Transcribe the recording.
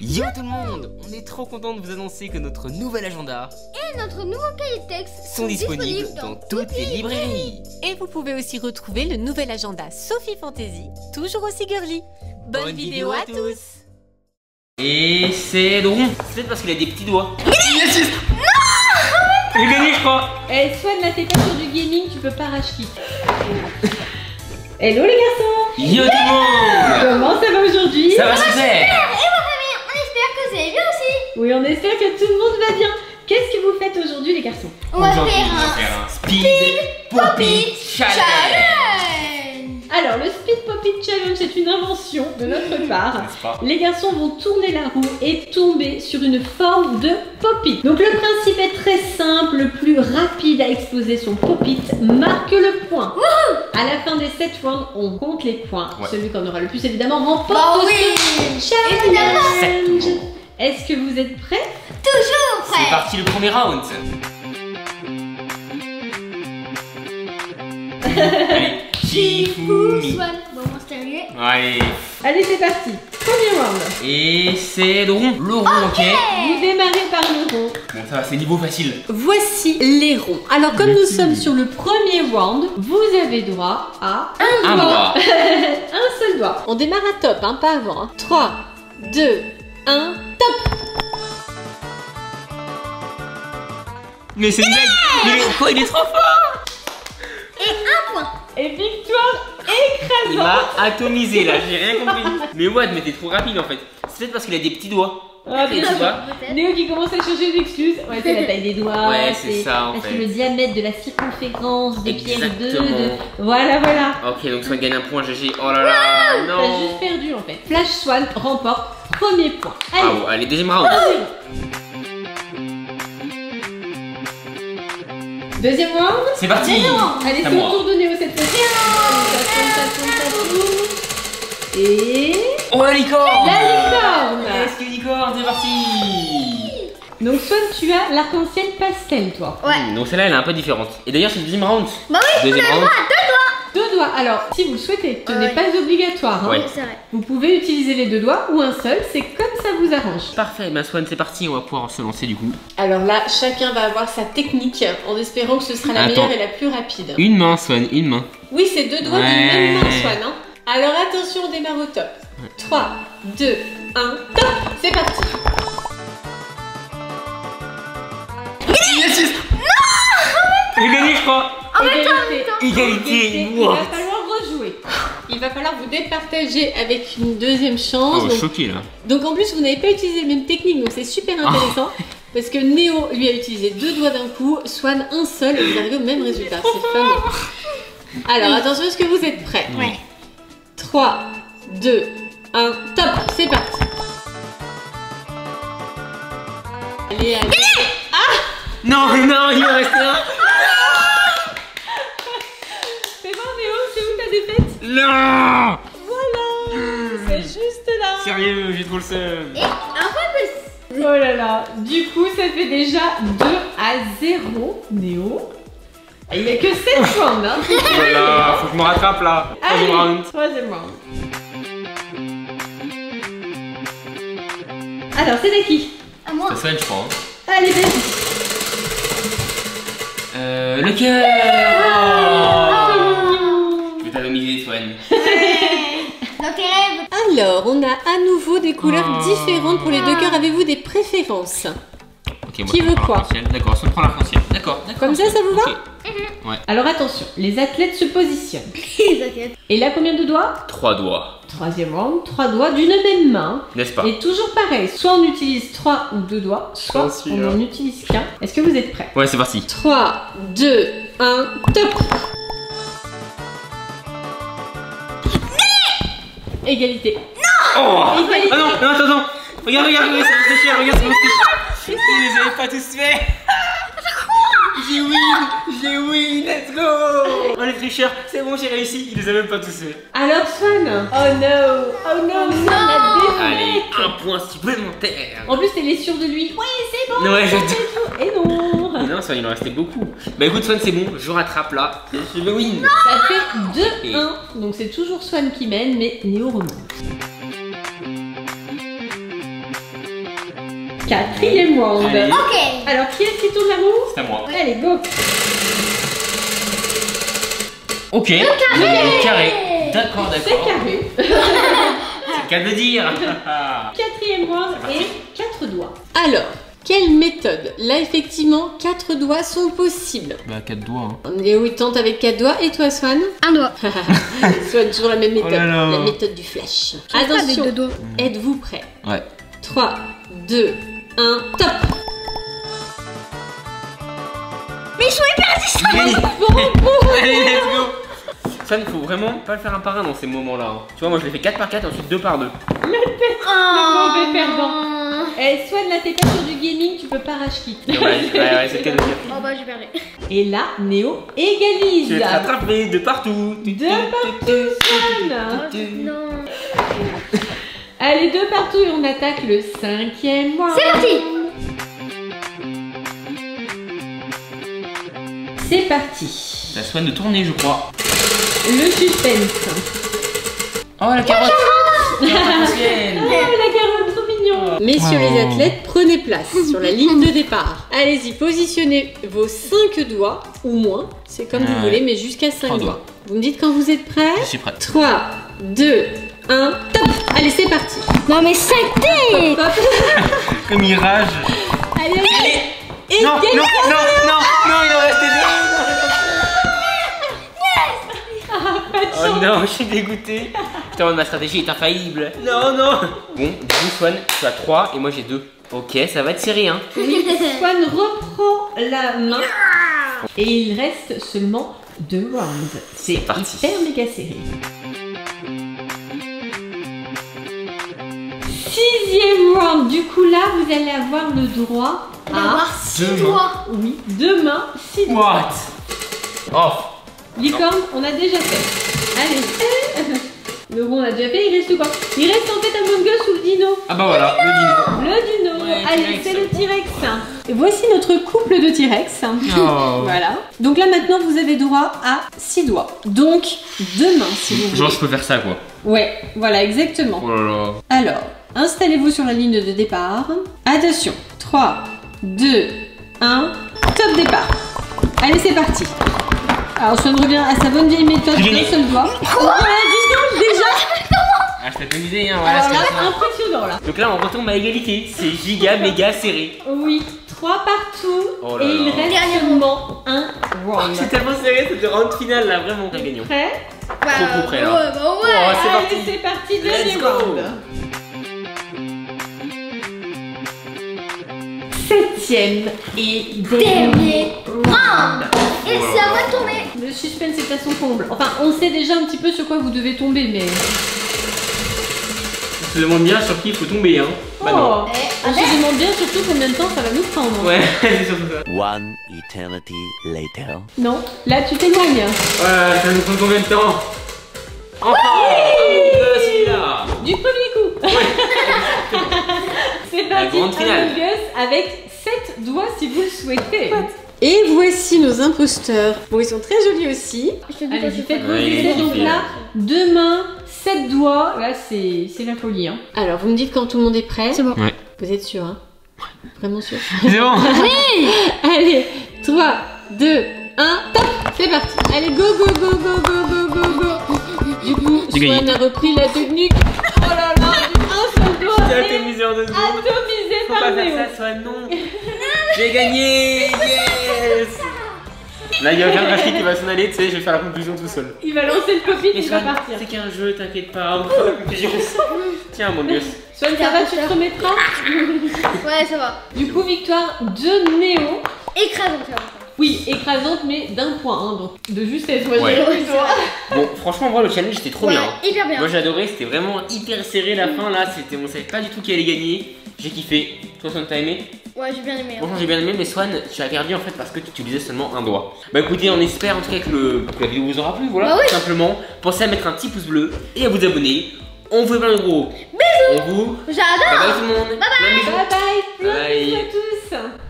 Yo tout le monde, on est trop content de vous annoncer que notre nouvel agenda et notre nouveau cahier de texte sont disponibles dans toutes les librairies. Et vous pouvez aussi retrouver le nouvel agenda Sophie Fantasy, toujours aussi girly. Bonne vidéo à tous. Et c'est Dron, c'est peut-être parce qu'il a des petits doigts. Yes, yes. Non. J'ai gagné je crois. Eh Swan, là t'es pas sur du gaming, tu peux pas rage quitte. Hello les garçons. Yo tout le monde. Comment ça va aujourd'hui? Ça va super. Et ma famille, on espère que vous allez bien aussi. Oui, on espère que tout le monde va bien. Qu'est-ce que vous faites aujourd'hui les garçons? On va Aujourd'hui, faire on va un faire un Speed Pop-It Challenge. Alors le Speed Pop-It Challenge est une invention de notre part. N'est-ce pas? Les garçons vont tourner la roue et tomber sur une forme de pop-it. Donc le principe est très simple, le plus rapide à exploser son pop-it marque le point. À la fin des 7 rounds, on compte les points. Ouais. Celui qu'on aura le plus évidemment remporte Bah oui. ce challenge. Exactement. Est-ce que vous êtes prêts? Toujours C'est prêt. parti le premier round. Allez, Shifumi. Swan, bon, on se terminer. Allez, Allez c'est parti. Premier round. et c'est le rond. Le rond, ok. Vous démarrez par le rond. Bon, ça va, c'est niveau facile. Voici les ronds. Alors comme nous sommes sur le premier round, vous avez droit à Un doigt. un seul doigt. On démarre à top, hein, pas avant. 3, 2, 1, top. Mais c'est une blague. Mais quoi, il est trop fort. Et un point. Et victoire Il écrasante. m'a atomisé là, j'ai rien compris. Mais Wad, mais t'es trop rapide en fait. C'est peut-être parce qu'il a des petits doigts. Ah, Et tu vois. Peut-être. Néo qui commence à chercher une excuse. Ouais, c'est la taille des doigts. Ouais, c'est ça, en c'est fait. le diamètre de la circonférence des pierres de. Exactement. Voilà, voilà. Ok, donc Swan gagne un point, GG. Oh là là, T'as non. juste perdu en fait. Flash Swan remporte premier point. Allez, Bravo, allez, deuxième round. deuxième round. C'est parti. Allez, C'est à c'est moi. au tour de Néo cette fois-ci. Ça tourne. Et Oh la licorne. la licorne. Est-ce que licorne, c'est parti. Donc Swan, tu as l'arc-en-ciel pastel, toi. Ouais. Donc celle-là, elle est un peu différente. Et d'ailleurs, c'est le deuxième round. Bah oui, Deuxième round. Deux doigts. Alors, si vous le souhaitez, ce Ouais. n'est pas obligatoire. Hein. Ouais. C'est vrai. Vous pouvez utiliser les deux doigts ou un seul, c'est comme ça vous arrange. Parfait, ma Swan, c'est parti. On va pouvoir se lancer du coup. Alors là, chacun va avoir sa technique en espérant que ce sera la Attends. meilleure et la plus rapide. Une main, Swan, une main. Oui, c'est deux doigts Ouais. d'une même main, Swan. Hein. Alors attention, on démarre au top. 3, 2, 1, top. C'est parti. Yes, yes. J'ai gagné, je crois. Égalité. Il va falloir rejouer. Il va falloir vous départager avec une deuxième chance. Oh, donc, choqué là. donc en plus, vous n'avez pas utilisé les mêmes techniques, donc c'est super intéressant. Parce que Néo, lui, a utilisé deux doigts d'un coup, Swan un seul, et vous arrivez au même résultat. C'est fun. Alors attention, est-ce que vous êtes prêts? Oui. 3, 2, 1, top. C'est parti. Allez, allez. Non, non, il en reste un. C'est bon Néo, c'est où ta défaite? Non. Voilà. C'est juste là. Sérieux, j'ai trop le seum. Et un point plus. Oh là là. Du coup, ça fait déjà 2-0 Néo. Et il n'y a que 7 rounds hein. Voilà, faut que je me rattrape là. Troisième Allez, round. troisième round. Alors, c'est de qui? À moi. Ça soigne, je crois. Hein. Allez, vas-y. Le cœur. Oh. Je vais t'atomiser, Swan. Dans tes rêves. Alors, on a à nouveau des couleurs Oh. différentes pour les deux cœurs. Avez-vous des préférences? Ok, moi, Qui je veut prends quoi? l'arc-en-ciel. D'accord, ça me prend l'arc-en-ciel. D'accord, d'accord. Comme ça vous va? Ok. Alors, attention, les athlètes se positionnent. T'inquiète. Et là, combien de doigts? 3 doigts. Troisième round, 3 doigts d'une même main. N'est-ce pas? Et toujours pareil, soit on utilise 3 ou 2 doigts, soit Bien sûr. on n'en utilise qu'un. Est-ce que vous êtes prêts? Ouais, c'est parti. 3, 2, 1, top. Égalité. Oh. Égalité. Ah non, non, attends. Regarde, regarde, regarde, ça me réfléchir, regarde, ça me réfléchir. Ils les avaient pas tous fait. J'ai win, let's go. Oh les tricheurs, c'est bon, j'ai réussi. Ils les avaient même pas tous fait. Alors Swan. Oh no, Swan a défaite. Allez, un point supplémentaire. En plus, elle est sûre de lui. Oui, c'est bon. Ouais, je Et non. Mais non, Swan, il en restait beaucoup. Bah écoute, Swan, c'est bon, je rattrape là. Je vais win. Ça fait 2-1. Donc c'est toujours Swan qui mène, mais Néo remonte. 4e round. Allez. Ok. Alors, qui est-ce qui tourne la roue? C'est à moi. Allez, go. Ok. Carré. D'accord, C'est d'accord. carré. C'est le cas de le dire. 4e round et 4 doigts. Alors, quelle méthode? Là, effectivement, 4 doigts sont possibles. Bah 4 doigts. Hein. Léo, il tente avec 4 doigts. Et toi, Swan? Un doigt. Swan, toujours la même méthode. Oh là là. La méthode du flash. Avec Attention, 2 doigts. êtes-vous prêts? Ouais. 3, 2, 1, top! Mais ils sont hyper résistants. Allez, let's go. Ça, il faut vraiment pas le faire un par un dans ces moments-là. Hein. Tu vois, moi je l'ai fait 4 par 4 et ensuite 2 par 2. Oh. mauvais perdant. Eh, Swan, là, t'es pas sur du gaming, tu peux pas rage quitte. Ouais, c'est le cas de le dire. Oh bah j'ai perdu. Et là, Néo égalise. Je vais te rattraper de partout. De partout, Swan. Non. Allez, 2 partout et on attaque le 5e round. C'est parti. C'est parti. C'est à Swan de tourner, je crois. Le suspense. Oh, la carotte. Oh, la carotte, trop mignon. Messieurs Oh. les athlètes, prenez place sur la ligne de départ. Allez-y, positionnez vos 5 doigts ou moins, c'est comme vous Ouais. voulez, mais jusqu'à 5 3 doigts. doigts. Vous me dites quand vous êtes prêts? Je suis prête. 3, 2, 1, top! Allez, c'est parti! Non mais c'était. Hop. Comme il rage. Allez, allez! Et Non, non, gagnez. non, non, non, il en restait 2. Oh non, je suis dégoûté. Putain, ma stratégie est infaillible. Non, non. Bon, du coup, Swan, tu as 3 et moi j'ai 2. Ok, ça va être serré, hein. Swan reprend la main. Et il reste seulement 2 rounds. C'est parti. hyper méga serré. 6e round. Du coup, là, vous allez avoir le droit On va à. avoir 6 deux doigts. Oui, 2 mains, 6 doigts. What? Oh. Licorne, on a déjà fait. Allez. Le rond, on a déjà fait. Il reste quoi? Il reste en fait Among Us ou le dino. Ah bah voilà, le dino. Le dino. Ouais, Allez, T-Rex. c'est le T-Rex. Et voici notre couple de T-Rex. Oh. Voilà. Donc là maintenant vous avez droit à 6 doigts. Donc 2 mains si vous voulez. Genre, je peux faire ça, quoi. Ouais, voilà exactement. Oh là là. Alors, installez-vous sur la ligne de départ. Attention. 3, 2, 1, top départ. Allez, c'est parti. Alors Swan revient à sa bonne vieille méthode J'ai gagné. d'un seul doigt. Ouais, dis donc déjà. Ah, je t'ai pas visé, hein, voilà. Alors ce là, qu'il y a. impressionnant là. Donc là, on retombe à égalité. C'est giga, méga serré. Oui, 3 partout. Oh là et il là. reste Dernier seulement un round. C'est tellement serré, c'était round final là, vraiment. On gagnant. Prêt? Trop près, là. Ouais, bah ouais. Oh, c'est Allez, parti. c'est parti, Let's dernier go. round. 7e et Dernier round. Et c'est à moi de tourner. Le suspense est à son comble. Enfin, on sait déjà un petit peu sur quoi vous devez tomber, mais. On se demande bien sur qui il faut tomber, hein. Bah non. Oh. On se demande bien surtout combien de temps ça va nous prendre. Ouais, c'est surtout ça. One eternity later. Non, là tu t'éloignes. Ouais, ça nous prend combien de temps? Enfin celui-là. Du premier coup. C'est La parti. grande finale. Among Us avec 7 doigts si vous le souhaitez. Et voici nos imposteurs. Bon, ils sont très jolis aussi. Je te dis pas Allez-y, ce faites que vos Ouais, il est essais. Donc kiffé, là, là. 2 mains, 7 doigts. Là, c'est la folie. Hein. Alors, vous me dites quand tout le monde est prêt? C'est bon. Ouais. Vous êtes sûr, hein? Vraiment sûr? C'est bon. Allez, 3, 2, 1, top! C'est parti! Allez, go, go, go, go, go, go, go, go! Du coup, J'ai gagné. Swan a repris la technique. Oh là là, du un seul doigt J'ai et atomisé en 2 secondes. Atomisé Faut par pas faire Néo. ça, soit non. J'ai gagné. Yes. Là, il y a aucun graphique qui va s'en aller, tu sais, je vais faire la conclusion tout seul. Il va lancer le pop-it, Mais il va Swan, partir. c'est qu'un jeu, t'inquiète pas, on fera la conclusion. Tiens, mon Dieu. Swan, ça va, tu te remettras? Ouais, ça va. Du coup, victoire de Néo. Écrasant, ça va. Oui, écrasante, mais d'un point, hein, donc de justesse. Moi, Ouais. je dirais plutôt. Bon, franchement, moi, le challenge, c'était trop Ouais, bien. hyper bien. Moi, j'ai adoré, c'était vraiment hyper serré la fin, là. C'était, on savait pas du tout qui allait gagner. J'ai kiffé. Toi, Swan, t'as aimé? Ouais, j'ai bien aimé. Hein. Franchement, j'ai bien aimé, mais Swan, tu as perdu en fait parce que tu utilisais seulement un doigt. Bah écoutez, on espère en tout cas que la vidéo vous aura plu, voilà, Bah oui. tout simplement. Pensez à mettre un petit pouce bleu et à vous abonner. On vous fait plein de gros bisous. On vous. J'adore. Bye bye tout le monde. Bye bye. Plein de bisous. Bye bye, plein de Bye. bisous à tous.